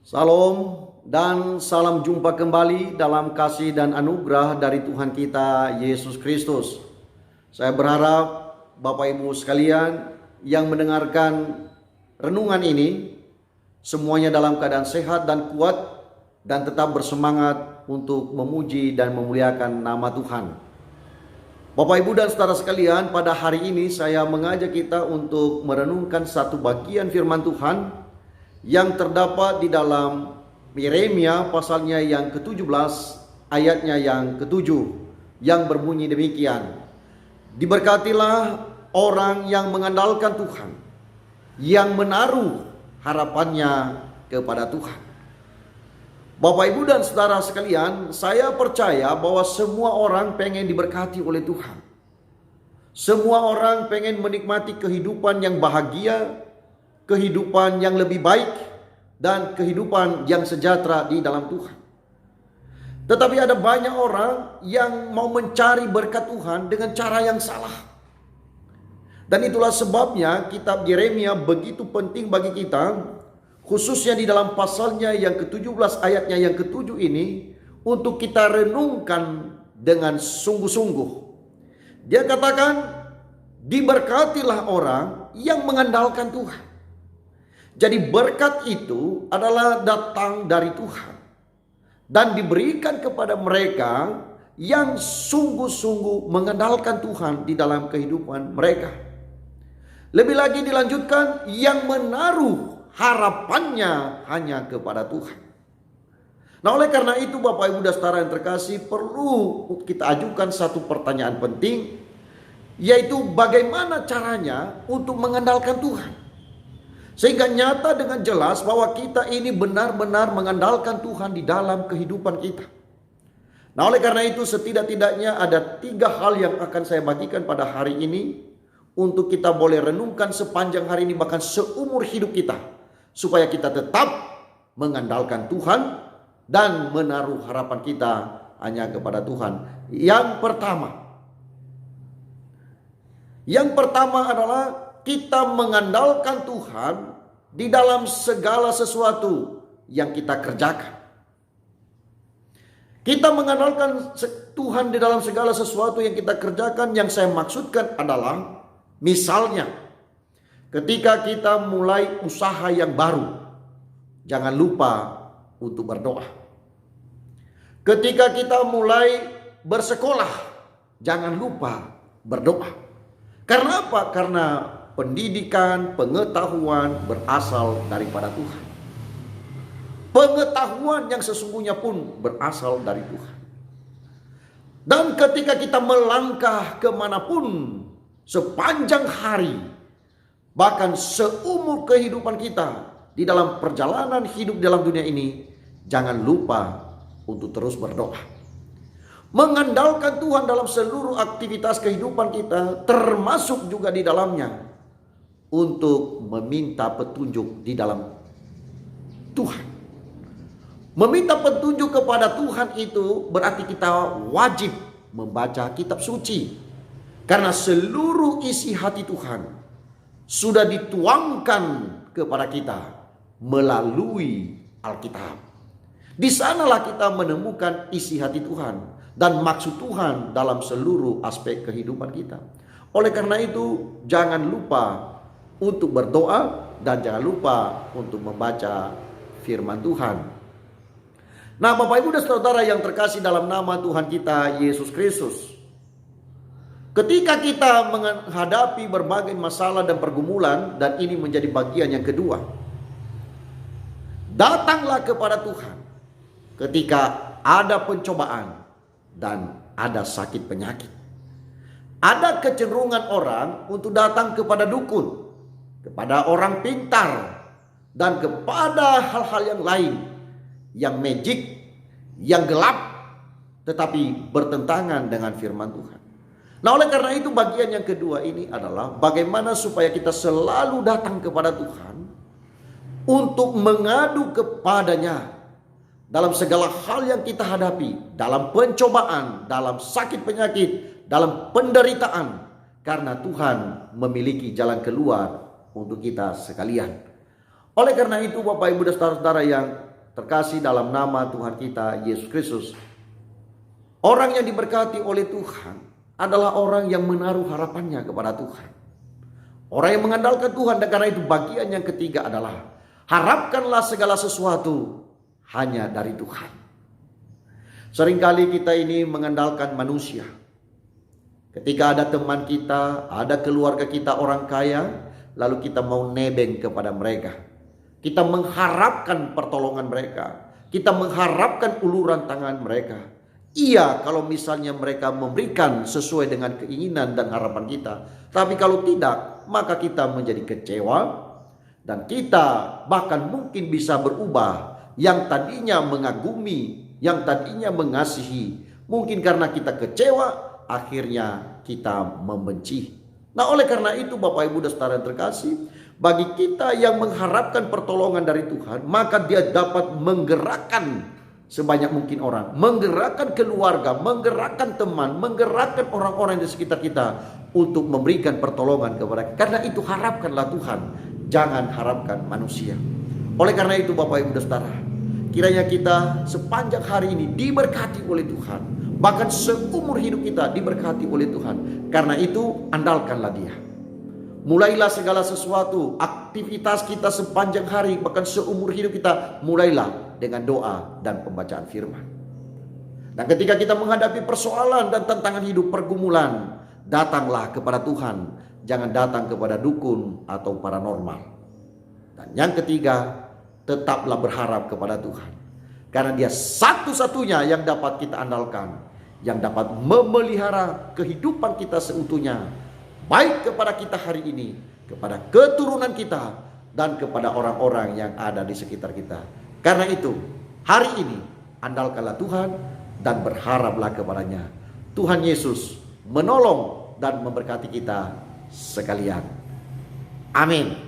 Salam dan salam jumpa kembali dalam kasih dan anugerah dari Tuhan kita Yesus Kristus. Saya berharap Bapak Ibu sekalian yang mendengarkan renungan ini semuanya dalam keadaan sehat dan kuat dan tetap bersemangat untuk memuji dan memuliakan nama Tuhan. Bapak Ibu dan saudara sekalian, pada hari ini saya mengajak kita untuk merenungkan satu bagian firman Tuhan yang terdapat di dalam Yeremia pasalnya yang ke-17 ayatnya yang ke-7 yang berbunyi demikian. Diberkatilah orang yang mengandalkan Tuhan, yang menaruh harapannya kepada Tuhan. Bapak Ibu dan saudara sekalian, saya percaya bahwa semua orang pengen diberkati oleh Tuhan. Semua orang pengen menikmati kehidupan yang bahagia, kehidupan yang lebih baik, dan kehidupan yang sejahtera di dalam Tuhan. Tetapi ada banyak orang yang mau mencari berkat Tuhan dengan cara yang salah. Dan itulah sebabnya kitab Yeremia begitu penting bagi kita, khususnya di dalam pasalnya yang ke-17 ayatnya yang ke-7 ini, untuk kita renungkan dengan sungguh-sungguh. Dia katakan, diberkatilah orang yang mengandalkan Tuhan. Jadi berkat itu adalah datang dari Tuhan dan diberikan kepada mereka yang sungguh-sungguh mengandalkan Tuhan di dalam kehidupan mereka. Lebih lagi dilanjutkan, yang menaruh harapannya hanya kepada Tuhan. Nah, oleh karena itu Bapak Ibu dan saudara yang terkasih, perlu kita ajukan satu pertanyaan penting, yaitu bagaimana caranya untuk mengandalkan Tuhan. Sehingga nyata dengan jelas bahwa kita ini benar-benar mengandalkan Tuhan di dalam kehidupan kita. Nah, oleh karena itu setidak-tidaknya ada 3 hal yang akan saya bagikan pada hari ini untuk kita boleh renungkan sepanjang hari ini, bahkan seumur hidup kita, supaya kita tetap mengandalkan Tuhan dan menaruh harapan kita hanya kepada Tuhan. Yang pertama adalah kita mengandalkan Tuhan di dalam segala sesuatu yang kita kerjakan. Kita mengandalkan Tuhan di dalam segala sesuatu yang kita kerjakan. Yang saya maksudkan adalah, misalnya ketika kita mulai usaha yang baru, jangan lupa untuk berdoa. Ketika kita mulai bersekolah, jangan lupa berdoa. Karena apa? Karena pendidikan, pengetahuan berasal daripada Tuhan. Pengetahuan yang sesungguhnya pun berasal dari Tuhan. Dan ketika kita melangkah kemanapun sepanjang hari, bahkan seumur kehidupan kita di dalam perjalanan hidup dalam dunia ini, jangan lupa untuk terus berdoa. Mengandalkan Tuhan dalam seluruh aktivitas kehidupan kita, termasuk juga di dalamnya untuk meminta petunjuk di dalam Tuhan. Meminta petunjuk kepada Tuhan itu berarti kita wajib membaca kitab suci. Karena seluruh isi hati Tuhan sudah dituangkan kepada kita melalui Alkitab. Di sanalah kita menemukan isi hati Tuhan dan maksud Tuhan dalam seluruh aspek kehidupan kita. Oleh karena itu, jangan lupa untuk berdoa dan jangan lupa untuk membaca firman Tuhan. Nah, Bapak Ibu dan saudara yang terkasih dalam nama Tuhan kita Yesus Kristus, ketika kita menghadapi berbagai masalah dan pergumulan, dan ini menjadi bagian yang kedua, datanglah kepada Tuhan ketika ada pencobaan dan ada sakit penyakit. Ada kecenderungan orang untuk datang kepada dukun, kepada orang pintar, dan kepada hal-hal yang lain, yang magic, yang gelap, tetapi bertentangan dengan firman Tuhan. Nah, oleh karena itu bagian yang kedua ini adalah bagaimana supaya kita selalu datang kepada Tuhan untuk mengadu kepadanya dalam segala hal yang kita hadapi, dalam pencobaan, dalam sakit penyakit, dalam penderitaan, karena Tuhan memiliki jalan keluar untuk kita sekalian. Oleh karena itu Bapak Ibu dan saudara-saudara yang terkasih dalam nama Tuhan kita Yesus Kristus, orang yang diberkati oleh Tuhan adalah orang yang menaruh harapannya kepada Tuhan. Orang yang mengandalkan Tuhan, dan karena itu bagian yang ketiga adalah harapkanlah segala sesuatu hanya dari Tuhan. Seringkali kita ini mengandalkan manusia. Ketika ada teman kita, ada keluarga kita orang kaya, lalu kita mau nebeng kepada mereka. Kita mengharapkan pertolongan mereka. Kita mengharapkan uluran tangan mereka. Iya, kalau misalnya mereka memberikan sesuai dengan keinginan dan harapan kita. Tapi kalau tidak, maka kita menjadi kecewa. Dan kita bahkan mungkin bisa berubah. Yang tadinya mengagumi, yang tadinya mengasihi, mungkin karena kita kecewa, akhirnya kita membenci. Nah, oleh karena itu Bapak Ibu dan Saudara terkasih, bagi kita yang mengharapkan pertolongan dari Tuhan, maka dia dapat menggerakkan sebanyak mungkin orang, menggerakkan keluarga, menggerakkan teman, menggerakkan orang-orang di sekitar kita untuk memberikan pertolongan kepada kita. Karena itu harapkanlah Tuhan, jangan harapkan manusia. Oleh karena itu Bapak Ibu dan Saudara, kiranya kita sepanjang hari ini diberkati oleh Tuhan. Bahkan seumur hidup kita diberkati oleh Tuhan. Karena itu andalkanlah Dia. Mulailah segala sesuatu, aktivitas kita sepanjang hari, bahkan seumur hidup kita, mulailah dengan doa dan pembacaan firman. Dan ketika kita menghadapi persoalan dan tantangan hidup, pergumulan, datanglah kepada Tuhan. Jangan datang kepada dukun atau paranormal. Dan yang ketiga, tetaplah berharap kepada Tuhan. Karena Dia satu-satunya yang dapat kita andalkan, yang dapat memelihara kehidupan kita seutuhnya, baik kepada kita hari ini, kepada keturunan kita, dan kepada orang-orang yang ada di sekitar kita. Karena itu, hari ini andalkanlah Tuhan dan berharaplah kepadanya. Tuhan Yesus menolong dan memberkati kita sekalian. Amin.